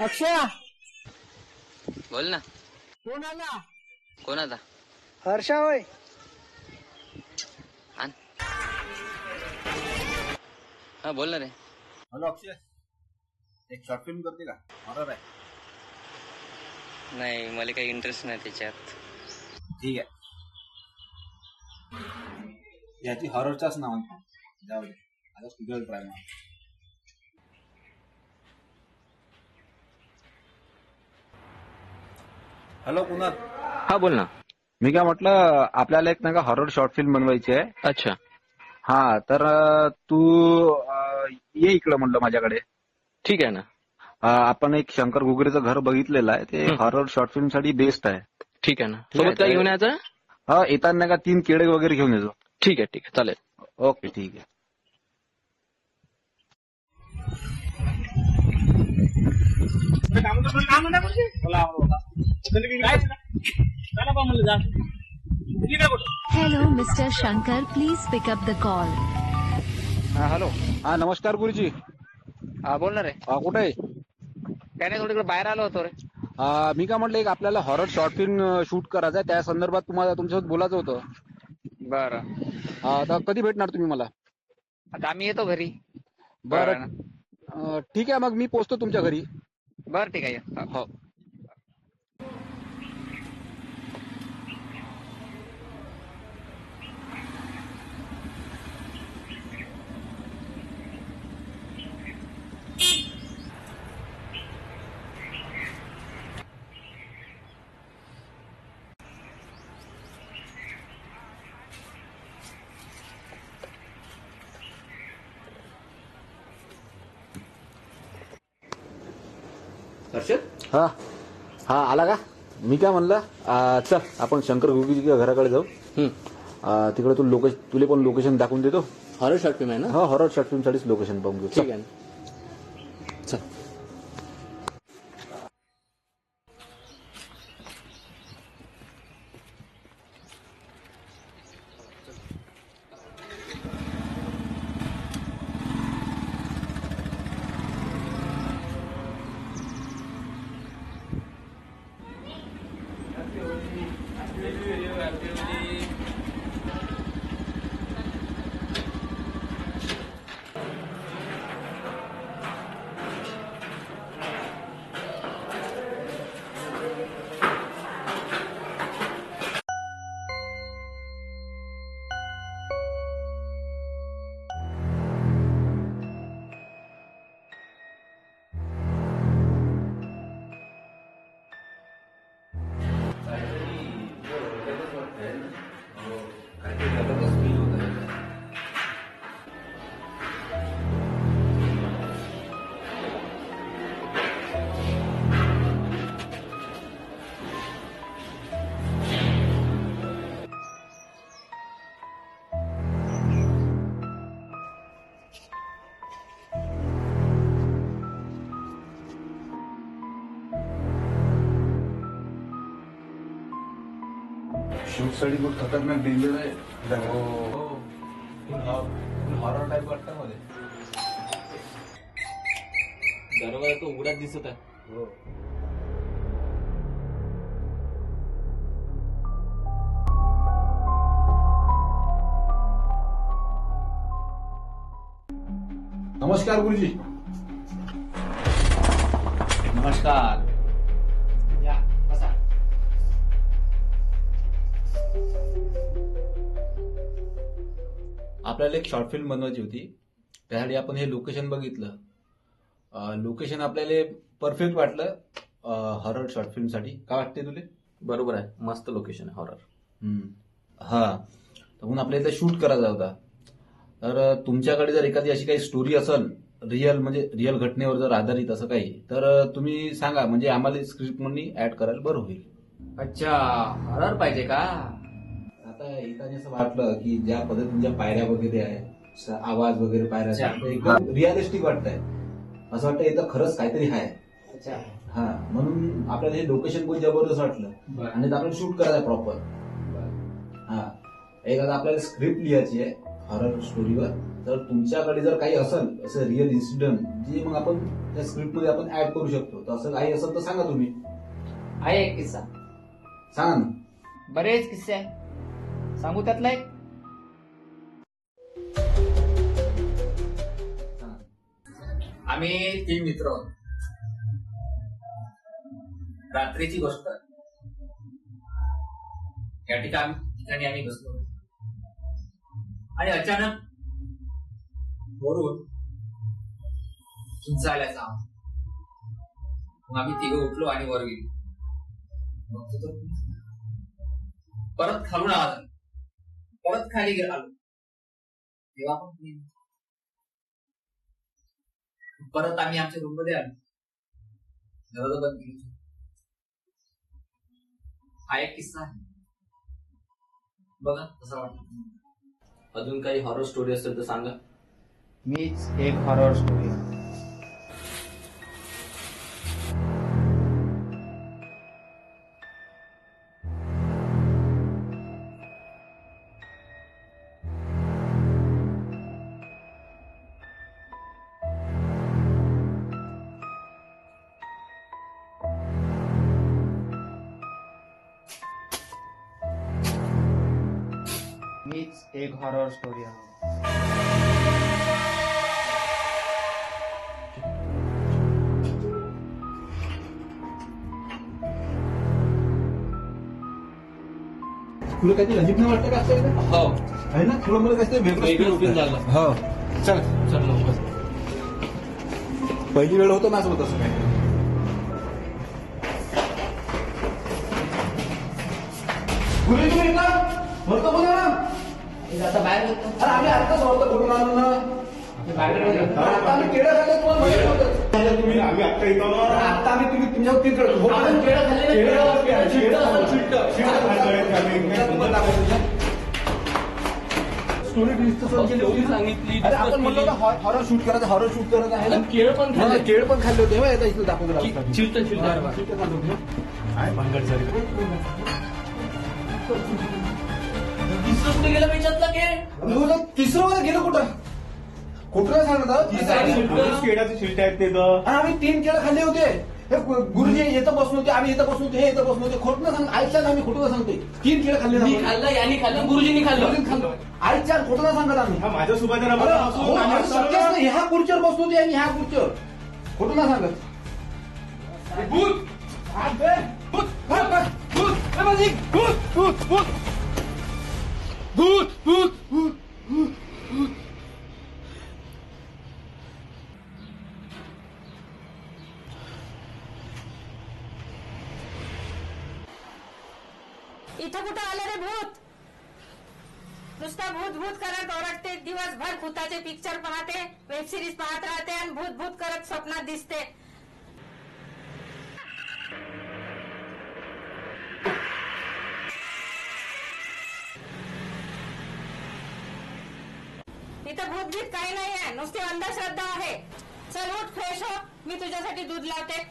अक्षय बोल ना. कोण आला? कोण आता? हर्षा होय. आण. हा बोल ना रे. हॅलो अक्षय, एक शॉर्ट फिल्म करते का? हॉरर आहे. नाही, मला काही इंटरेस्ट नाही त्याच्यात. ठीक आहे, याची हॉररच्याच नावाने जाऊ दे. आता तुझ्यावर ट्राय मार. हॅलो कुणाल. हा बोल ना. मी काय म्हटलं, आपल्याला एक नाही का हॉरर शॉर्ट फिल्म बनवायची आहे. अच्छा. हा तर तू ये इकडं म्हणलं माझ्याकडे. ठीक आहे ना. आपण एक शंकर घुगरेचं घर बघितलेलं आहे, ते हॉरर शॉर्ट फिल्म साठी बेस्ट आहे. ठीक आहे ना. ठीक आहे, सोबत काय घेऊन यायचं? हा येताना का 3 केळे वगैरे घेऊन येतो. ठीक आहे ठीक आहे चालेल. ओके ठीक आहे. Hello, Mr. Shankar. Please pick up the call. हा हॅलो. हा नमस्कार गुरुजी. हा बोल ना रे. कुठे आहे? काय नाही, थोडीकडे बाहेर आलो होतो रे. मी काय म्हटलं, एक आपल्याला हॉरर शॉर्ट फिल्म शूट करायचं आहे, त्या संदर्भात तुम्हाला तुमच्यासोबत बोलायचं होतं. बरं. आता कधी भेटणार तुम्ही मला? आता आम्ही येतो घरी. बरं ठीक आहे, मग मी पोहोचतो तुमच्या घरी. बरं ठीक आहे. हो. हा हा आला का? मी काय म्हणलं, चल आपण शंकर घुगरेच्या घराकडे जाऊ. तिकडे तुला पण लोकेशन दाखवून देतो. हॉरर शॉर्ट फिल्म आहे ना? हा हॉरर शॉर्ट फिल्म साठीच लोकेशन पाहून घेऊ. ठीक आहे ना. चल. शूटसाठी खूप खतरनाक डेंजर आहे. हॉरर टाईप वाटतं मध्ये. दरवाजा तो उघडाच दिसत आहे. हो. नमस्कार गुरुजी. नमस्कार. आपल्याला एक शॉर्ट फिल्म बनवायची होती, त्यासाठी आपण हे लोकेशन बघितलं. लोकेशन आपल्याला परफेक्ट वाटलं हॉरर शॉर्ट फिल्म साठी. काय वाटते तुला? बरोबर आहे, मस्त लोकेशन आहे हॉरर. हा, तर म्हणून आपल्याला इथं शूट करायचा होता. तर तुमच्याकडे जर एखादी अशी काही स्टोरी असेल रिअल, म्हणजे रिअल घटनेवर जर आधारित असं काही, तर तुम्ही सांगा, म्हणजे आम्हाला स्क्रिप्ट मध्ये ऍड करायला बरं होईल. अच्छा, हॉरर पाहिजे का? आता एकाने असं वाटलं की ज्या पद्धतीच्या पायऱ्या वगैरे आहे, आवाज वगैरे पायऱ्या एकदम रिअलिस्टिक वाटतंय. असं वाटतं इथं खरंच काहीतरी आहे. हा, म्हणून आपल्याला हे लोकेशन खूप जबरदस्त वाटलं आणि आपल्याला शूट करायचं प्रॉपर. हा, एखादा आपल्याला स्क्रिप्ट लिहायची आहे हॉरर स्टोरीवर, तर तुमच्याकडे जर काही असेल असं रिअल इन्सिडेंट जे मग आपण त्या स्क्रिप्टमध्ये आपण ऍड करू शकतो, तर असं काही असेल तर सांगा तुम्ही. आहे एक किस्सा. सांगा ना. बरेच किस्से आहे, सांगू त्यातला एक. आम्ही 3 मित्र आहोत. रात्रीची गोष्ट. या ठिकाणी आम्ही बसलो आणि अचानक वरून चिंच आल्याचा आवाज. मग आम्ही तिघं उठलो आणि वर गेलो. बघतो तर परत खालून आवाज आला. परत खाली गेलो. तेव्हा पण परत आम्ही आमच्या रूम मध्ये आलो. दरवाजा बंद केला. हा एक किस्सा आहे बघा, कसा वाटतं. अजून काही हॉरर स्टोरी असेल तर सांगा. मीच एक हॉरर स्टोरी. मीच एक हॉरर स्टोरी आहे. तुला काहीतरी अजिब नाही वाटतं का असं? हो, आहे ना, तुला मला काहीतरी वेगळं रुटीन झालं. हो, चल. पहिली वेळ होतं ना असं तसं काय. कुठे तुम्ही भरतो बोला ना. आता बाहेर गेलो. अरे आम्ही आताच भरतो कुठून आणून ना. आता आम्ही केळं खाल्ले तुम्हाला माहिती होतं. तुम्ही आम्ही आता येतो ना. आता आम्ही तुम्ही तुमच्यावर तीन करतो. आपण केळं खाल्ले ना. स्टोरी सांगितली. अरे आपण म्हणलो ना हॉरर शूट करायचं, हॉरर शूट करायचं आहे ना. केळ पण खाल्ले. केळ पण खाल्ले होते. आता इथं दाखवतो. चिलटं काय भानगड झाली. तिसरं कुठे गेलं त्याच्यातलं केळ. तिसरं वर गेलं कुठं? कुठं सांगतात केळाचे शिल्टे आहेत ते तर. आम्ही 3 केळं खाल्ले होते. हे गुरुजी येतं बसून होते, आम्ही येतं बसून होते, हे येतं बसून होते. खोटं सांग, आईच्या आम्ही खोटं सांगतोय. 3 केळं खाल्ले. मी खाल्लं, यांनी खाल्लं, गुरुजींनी खाल्लं. खाल्लं. आईच्या खोटं सांगत आम्ही. हा माझ्या सुभाच्या अरे, हो, अरे, शक्यच नाही. ह्या खुर्चीवर बसलो होते आणि ह्या खुर्चीवर खोटं ना सांगत. भूत भूत भूत भूत भूत भूत भूत भूत. इथं कुठं आलं रे भूत? नुसता भूत भूत करत ओरडते, दिवसभर भूताचे पिक्चर पाहते, वेब सिरीज पाहत राहते आणि भूत भूत करत स्वप्नात दिसते. इथं भूत भीत काही नाही आहे, नुसती अंधश्रद्धा आहे. चल उठ, फ्रेश हो, मी तुझ्यासाठी दूध लावते.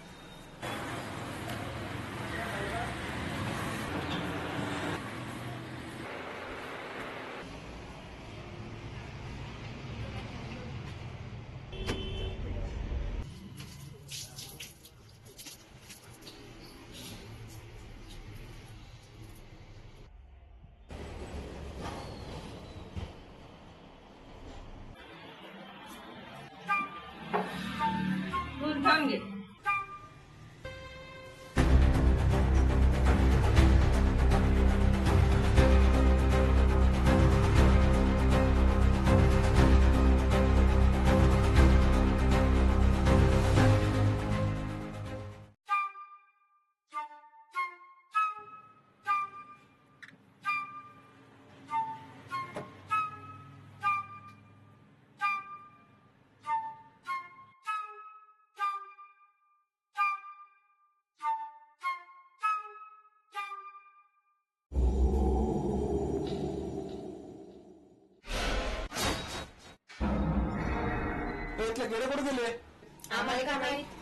दूध थांब घे. केळं कुठे गेले? आम्हाला काय माहित.